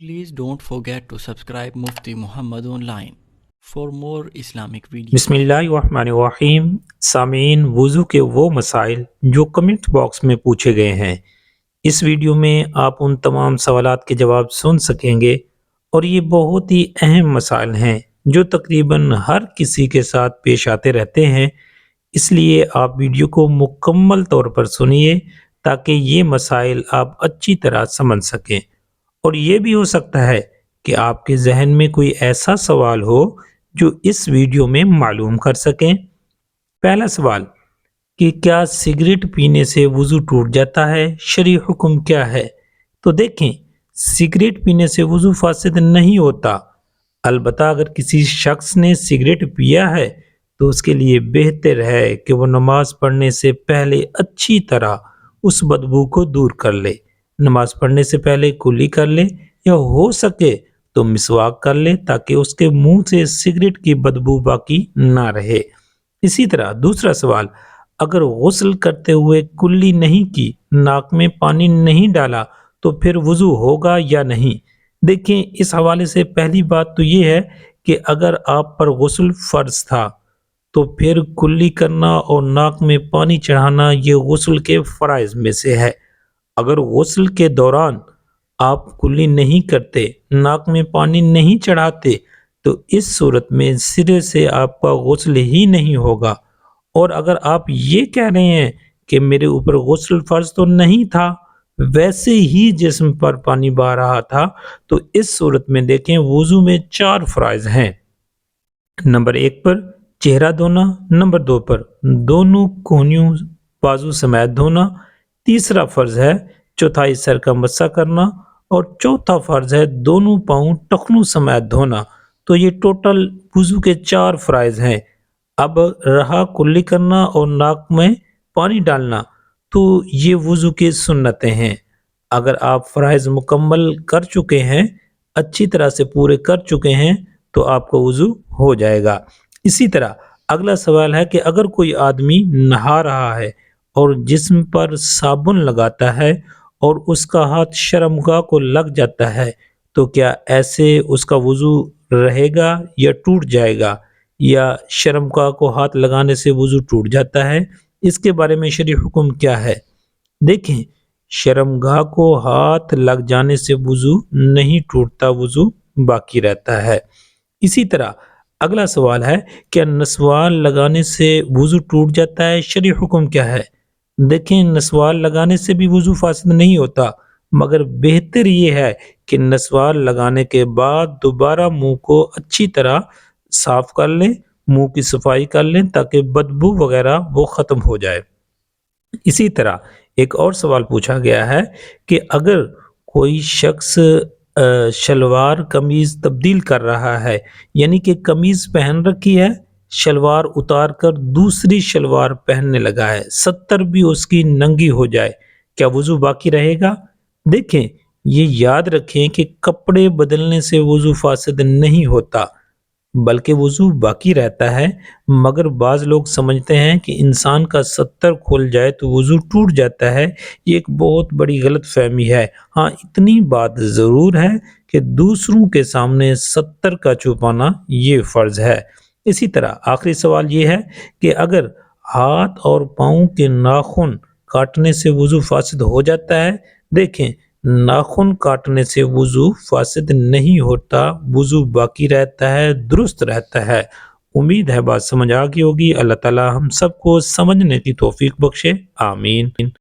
Please don't forget to subscribe Mufti Muhammad Online for more Islamic videos. بسم اللہ الرحمن الرحیم. سامعین، وضو کے وہ مسائل جو کمنٹ باکس میں پوچھے گئے ہیں، اس ویڈیو میں آپ ان تمام سوالات کے جواب سن سکیں گے، اور یہ بہت ہی اہم مسائل ہیں جو تقریباً ہر کسی کے ساتھ پیش آتے رہتے ہیں. اس لیے آپ ویڈیو کو مکمل طور پر سنیے تاکہ یہ مسائل آپ اچھی طرح سمجھ سکیں. اور یہ بھی ہو سکتا ہے کہ آپ کے ذہن میں کوئی ایسا سوال ہو جو اس ویڈیو میں معلوم کر سکیں. پہلا سوال کہ کیا سگریٹ پینے سے وضو ٹوٹ جاتا ہے؟ شرعی حکم کیا ہے؟ تو دیکھیں، سگریٹ پینے سے وضو فاسد نہیں ہوتا، البتہ اگر کسی شخص نے سگریٹ پیا ہے تو اس کے لیے بہتر ہے کہ وہ نماز پڑھنے سے پہلے اچھی طرح اس بدبو کو دور کر لے. نماز پڑھنے سے پہلے کلی کر لے، یا ہو سکے تو مسواک کر لے تاکہ اس کے منہ سے سگریٹ کی بدبو باقی نہ رہے. اسی طرح دوسرا سوال، اگر غسل کرتے ہوئے کلی نہیں کی، ناک میں پانی نہیں ڈالا، تو پھر وضو ہوگا یا نہیں؟ دیکھیں، اس حوالے سے پہلی بات تو یہ ہے کہ اگر آپ پر غسل فرض تھا تو پھر کلی کرنا اور ناک میں پانی چڑھانا یہ غسل کے فرائض میں سے ہے. اگر غسل کے دوران آپ کلی نہیں کرتے، ناک میں پانی نہیں چڑھاتے، تو اس صورت میں سرے سے آپ کا غسل ہی نہیں ہوگا. اور اگر آپ یہ کہہ رہے ہیں کہ میرے اوپر غسل فرض تو نہیں تھا، ویسے ہی جسم پر پانی بہہ رہا تھا، تو اس صورت میں دیکھیں وضو میں 4 فرائض ہیں. نمبر 1 پر چہرہ دھونا، نمبر 2 پر دونوں کونیوں بازو سمیت دھونا، تیسرا فرض ہے چوتھائی سر کا مسح کرنا، اور چوتھا فرض ہے دونوں پاؤں ٹخنوں سمیت دھونا. تو یہ ٹوٹل وضو کے 4 فرائض ہیں. اب رہا کلی کرنا اور ناک میں پانی ڈالنا، تو یہ وضو کی سنتیں ہیں. اگر آپ فرائض مکمل کر چکے ہیں، اچھی طرح سے پورے کر چکے ہیں، تو آپ کا وضو ہو جائے گا. اسی طرح اگلا سوال ہے کہ اگر کوئی آدمی نہا رہا ہے اور جسم پر صابن لگاتا ہے اور اس کا ہاتھ شرمگاہ کو لگ جاتا ہے، تو کیا ایسے اس کا وضو رہے گا یا ٹوٹ جائے گا؟ یا شرمگاہ کو ہاتھ لگانے سے وضو ٹوٹ جاتا ہے؟ اس کے بارے میں شرعی حکم کیا ہے؟ دیکھیں، شرمگاہ کو ہاتھ لگ جانے سے وضو نہیں ٹوٹتا، وضو باقی رہتا ہے. اسی طرح اگلا سوال ہے، کیا نسوار لگانے سے وضو ٹوٹ جاتا ہے؟ شرعی حکم کیا ہے؟ دیکھیں، نسوار لگانے سے بھی وضو فاسد نہیں ہوتا، مگر بہتر یہ ہے کہ نسوار لگانے کے بعد دوبارہ منہ کو اچھی طرح صاف کر لیں، منہ کی صفائی کر لیں تاکہ بدبو وغیرہ وہ ختم ہو جائے. اسی طرح ایک اور سوال پوچھا گیا ہے کہ اگر کوئی شخص شلوار قمیض تبدیل کر رہا ہے، یعنی کہ قمیض پہن رکھی ہے، شلوار اتار کر دوسری شلوار پہننے لگا ہے، 70 بھی اس کی ننگی ہو جائے، کیا وضو باقی رہے گا؟ دیکھیں، یہ یاد رکھیں کہ کپڑے بدلنے سے وضو فاسد نہیں ہوتا، بلکہ وضو باقی رہتا ہے. مگر بعض لوگ سمجھتے ہیں کہ انسان کا 70 کھل جائے تو وضو ٹوٹ جاتا ہے. یہ ایک بہت بڑی غلط فہمی ہے. ہاں، اتنی بات ضرور ہے کہ دوسروں کے سامنے 70 کا چھپانا یہ فرض ہے. اسی طرح آخری سوال یہ ہے کہ اگر ہاتھ اور پاؤں کے ناخن کاٹنے سے وضو فاسد ہو جاتا ہے؟ دیکھیں، ناخن کاٹنے سے وضو فاسد نہیں ہوتا، وضو باقی رہتا ہے، درست رہتا ہے. امید ہے بات سمجھ آ گئی ہوگی. اللہ تعالی ہم سب کو سمجھنے کی توفیق بخشے. آمین.